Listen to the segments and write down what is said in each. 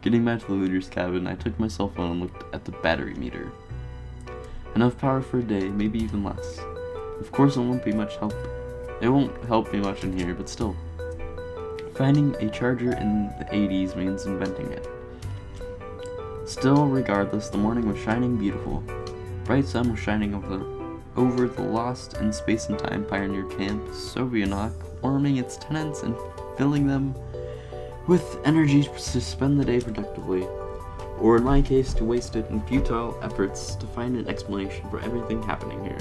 Getting back to the leader's cabin, I took my cell phone and looked at the battery meter. Enough power for a day, maybe even less. Of course it won't be much help. It won't help me much in here, but still. Finding a charger in the 80s means inventing it. Still, regardless, the morning was shining beautiful. Bright sun was shining over the lost in space and time pioneer camp, Sovianok, warming its tenants and filling them with energy to spend the day productively, or in my case, to waste it in futile efforts to find an explanation for everything happening here.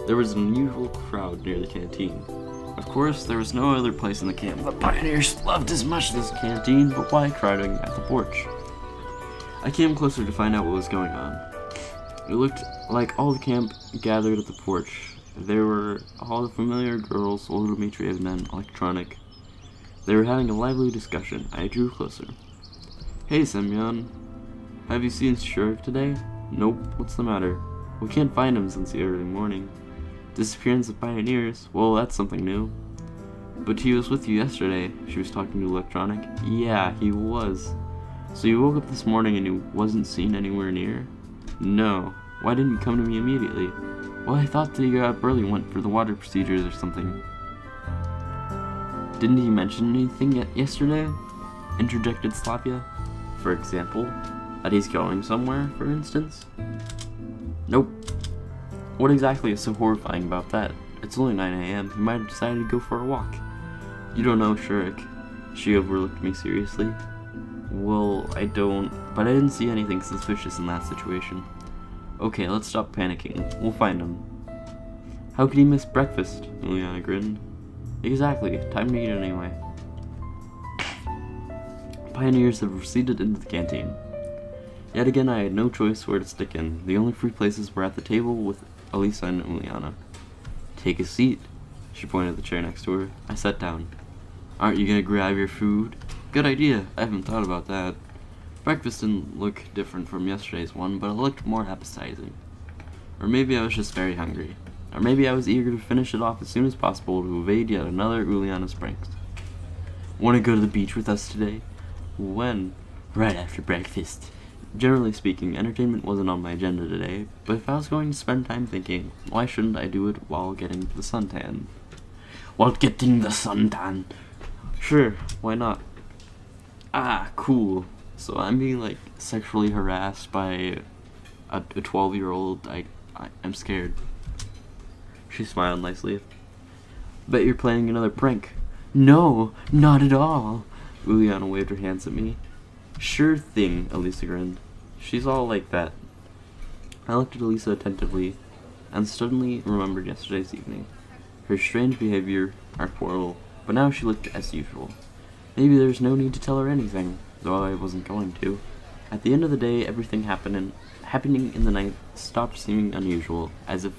There was an unusual crowd near the canteen. Of course, there was no other place in the camp the pioneers loved as much as this canteen, but why crowding at the porch? I came closer to find out what was going on. It looked like all the camp gathered at the porch. There were all the familiar girls, old Dmitriev and electronic. They were having a lively discussion. I drew closer. Hey, Semyon. Have you seen Sheriff today? Nope. What's the matter? We can't find him since the early morning. Disappearance of pioneers? Well, that's something new. But he was with you yesterday. She was talking to electronic. Yeah, he was. So you woke up this morning and he wasn't seen anywhere near? No. Why didn't you come to me immediately? Well, I thought that you got up early and went for the water procedures or something. Didn't he mention anything yesterday? Interjected Slavia. For example, that he's going somewhere, for instance? Nope. What exactly is so horrifying about that? It's only 9 a.m. He might have decided to go for a walk. You don't know, Shurik. She overlooked me seriously. Well, I don't, but I didn't see anything suspicious in that situation. Okay, let's stop panicking. We'll find him. How could he miss breakfast? Juliana grinned. Exactly. Time to eat anyway. Pioneers have receded into the canteen. Yet again, I had no choice where to stick in. The only free places were at the table with Elisa and Juliana. Take a seat. She pointed at the chair next to her. I sat down. Aren't you gonna grab your food? Good idea. I haven't thought about that. Breakfast didn't look different from yesterday's one, but it looked more appetizing. Or maybe I was just very hungry. Or maybe I was eager to finish it off as soon as possible to evade yet another Uliana Springs. Want to go to the beach with us today? When? Right after breakfast. Generally speaking, entertainment wasn't on my agenda today, but if I was going to spend time thinking, why shouldn't I do it while getting the suntan? While getting the suntan? Sure, why not? Ah, cool. So I'm being, like, sexually harassed by a 12-year-old. I'm scared. She smiled nicely. Bet you're planning another prank. No, not at all. Uliana waved her hands at me. Sure thing, Elisa grinned. She's all like that. I looked at Elisa attentively, and suddenly remembered yesterday's evening. Her strange behavior, our quarrel, but now she looked as usual. Maybe there's no need to tell her anything, though I wasn't going to. At the end of the day, everything happening in the night stopped seeming unusual, as if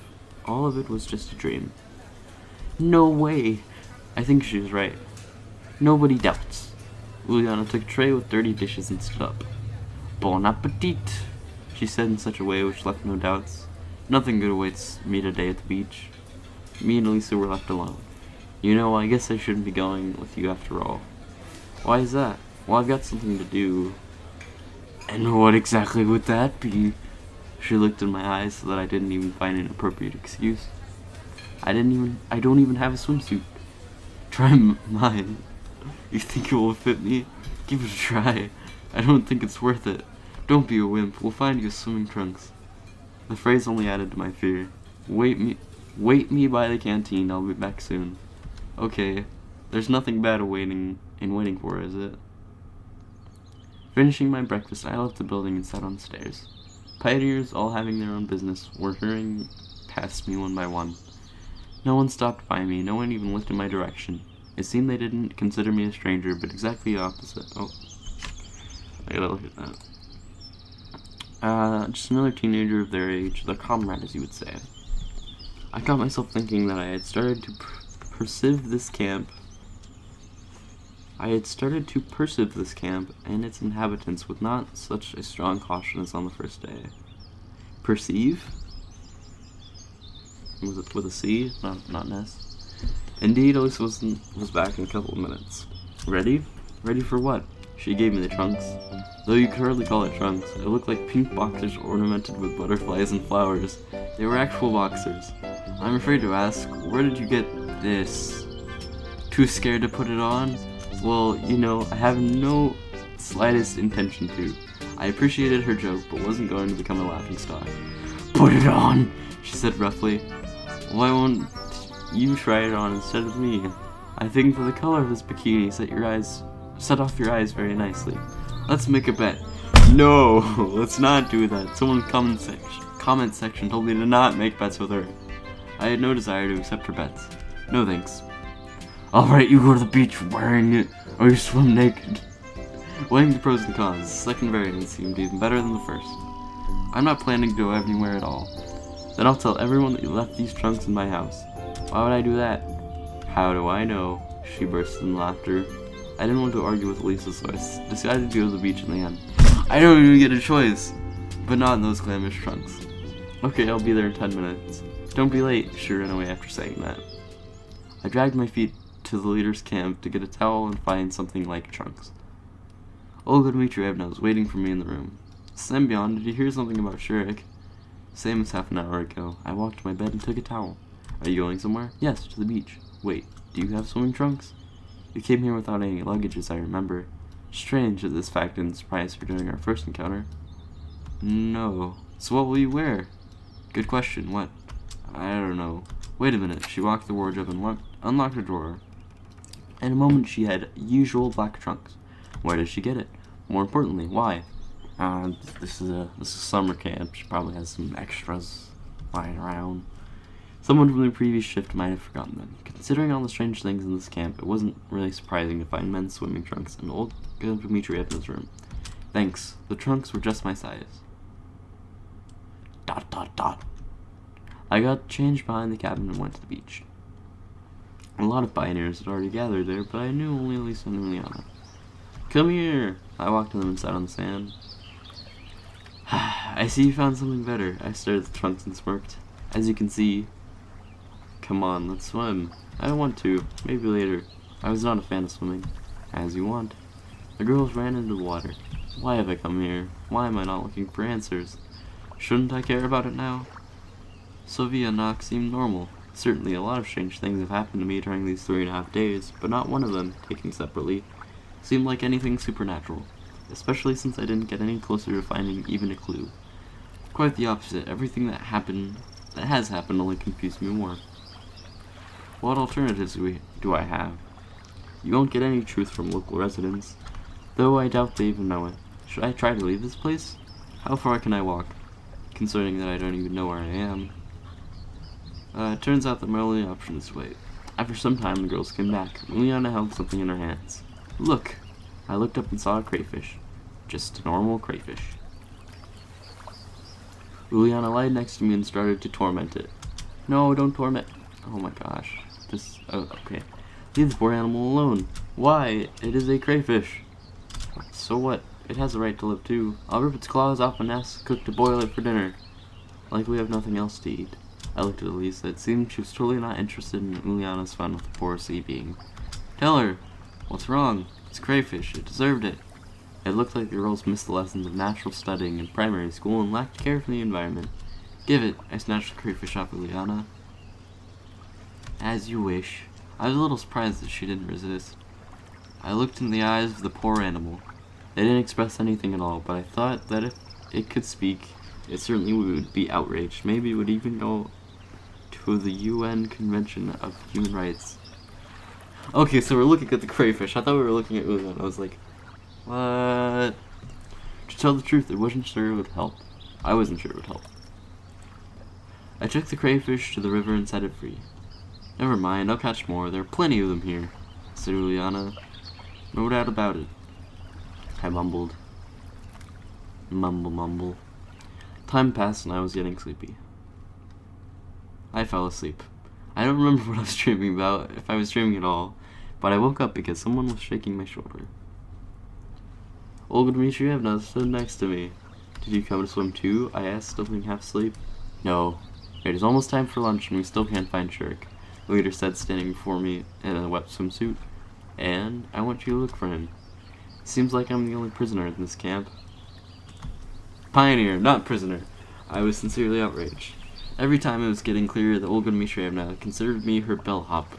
all of it was just a dream. No way! I think she was right. Nobody doubts. Uliana took a tray with dirty dishes and stood up. Bon appetit, she said in such a way which left no doubts. Nothing good awaits me today at the beach. Me and Elisa were left alone. You know, I guess I shouldn't be going with you after all. Why is that? Well, I've got something to do. And what exactly would that be? She looked in my eyes so that I didn't even find an appropriate excuse. I don't even have a swimsuit. Try mine. You think it will fit me? Give it a try. I don't think it's worth it. Don't be a wimp. We'll find you swimming trunks. The phrase only added to my fear. Wait me by the canteen. I'll be back soon. Okay. There's nothing bad waiting for, is it? Finishing my breakfast, I left the building and sat on the stairs. Pioneers, all having their own business, were hurrying past me one by one. No one stopped by me. No one even looked in my direction. It seemed they didn't consider me a stranger, but exactly the opposite. Oh, I gotta look at that. Just another teenager of their age, their comrade, as you would say. I caught myself thinking that I had started to perceive this camp and its inhabitants with not such a strong caution as on the first day. Perceive? With a C, not an S. Indeed, Elisa was back in a couple of minutes. Ready? Ready for what? She gave me the trunks. Though you could hardly call it trunks, it looked like pink boxers ornamented with butterflies and flowers. They were actual boxers. I'm afraid to ask, where did you get this? Too scared to put it on? Well, you know, I have no slightest intention to. I appreciated her joke, but wasn't going to become a laughingstock. Put it on, she said roughly. Why won't you try it on instead of me? I think for the color of this bikini, set off your eyes very nicely. Let's make a bet. No, let's not do that. Someone in the comment section told me to not make bets with her. I had no desire to accept her bets. No thanks. Alright, you go to the beach wearing it, or you swim naked. Weighing the pros and cons, the second variant seemed even better than the first. I'm not planning to go anywhere at all. Then I'll tell everyone that you left these trunks in my house. Why would I do that? How do I know? She burst in laughter. I didn't want to argue with Lisa, so I decided to go to the beach in the end. I don't even get a choice! But not in those glamorous trunks. Okay, I'll be there in 10 minutes. Don't be late, she ran away after saying that. I dragged my feet to the leader's camp to get a towel and find something like trunks. Olga Dmitrievna was waiting for me in the room. Semyon, did you hear something about Shurik? Same as half an hour ago. I walked to my bed and took a towel. Are you going somewhere? Yes, to the beach. Wait, do you have swimming trunks? You came here without any luggage, as I remember. Strange that this fact didn't surprise her during our first encounter. No. So what will you wear? Good question. What? I don't know. Wait a minute. She walked to the wardrobe and unlocked a drawer. In a moment, she had usual black trunks. Where did she get it? More importantly, why? This is summer camp. She probably has some extras lying around. Someone from the previous shift might have forgotten them. Considering all the strange things in this camp, it wasn't really surprising to find men's swimming trunks in Olga Dmitrievna's room. Thanks. The trunks were just my size. ... I got changed behind the cabin and went to the beach. A lot of pioneers had already gathered there, but I knew only Lisa and Juliana. Come here! I walked to them and sat on the sand. I see you found something better. I stared at the trunks and smirked. As you can see... Come on, let's swim. I don't want to. Maybe later. I was not a fan of swimming. As you want. The girls ran into the water. Why have I come here? Why am I not looking for answers? Shouldn't I care about it now? Sofia and Nox seemed normal. Certainly a lot of strange things have happened to me during these 3.5 days, but not one of them, taken separately, seemed like anything supernatural, especially since I didn't get any closer to finding even a clue. Quite the opposite. Everything that has happened only confused me more. What alternatives do I have? You won't get any truth from local residents, though I doubt they even know it. Should I try to leave this place? How far can I walk, considering that I don't even know where I am? It turns out that my only option is to wait. After some time, the girls came back. Juliana held something in her hands. Look! I looked up and saw a crayfish. Just a normal crayfish. Juliana lied next to me and started to torment it. No, don't torment. Oh my gosh. Okay. Leave the poor animal alone. Why? It is a crayfish. So what? It has a right to live too. I'll rip its claws off a nest, cook to boil it for dinner. Like we have nothing else to eat. I looked at Elisa. It seemed she was totally not interested in Juliana's fun with the poor sea being. Tell her. What's wrong? It's crayfish. It deserved it. It looked like the girls missed the lessons of natural studying in primary school and lacked care for the environment. Give it. I snatched the crayfish off Juliana. As you wish. I was a little surprised that she didn't resist. I looked in the eyes of the poor animal. They didn't express anything at all, but I thought that if it could speak, it certainly would be outraged. Maybe it would even go to the UN Convention of Human Rights. Okay, so we're looking at the crayfish. I thought we were looking at Juliana. I was like, what? To tell the truth, I wasn't sure it would help. I wasn't sure it would help. I took the crayfish to the river and set it free. Never mind, I'll catch more. There are plenty of them here, said Juliana. No doubt about it. I mumbled. Mumble. Time passed and I was getting sleepy. I fell asleep. I don't remember what I was dreaming about, if I was dreaming at all, but I woke up because someone was shaking my shoulder. Olga Dmitrievna stood next to me. Did you come to swim too? I asked, still being half asleep. No. It is almost time for lunch and we still can't find Shirk, the leader said, standing before me in a wet swimsuit. And I want you to look for him. Seems like I'm the only prisoner in this camp. Pioneer, not prisoner. I was sincerely outraged. Every time it was getting clearer that Olga Dmitrievna considered me her bellhop.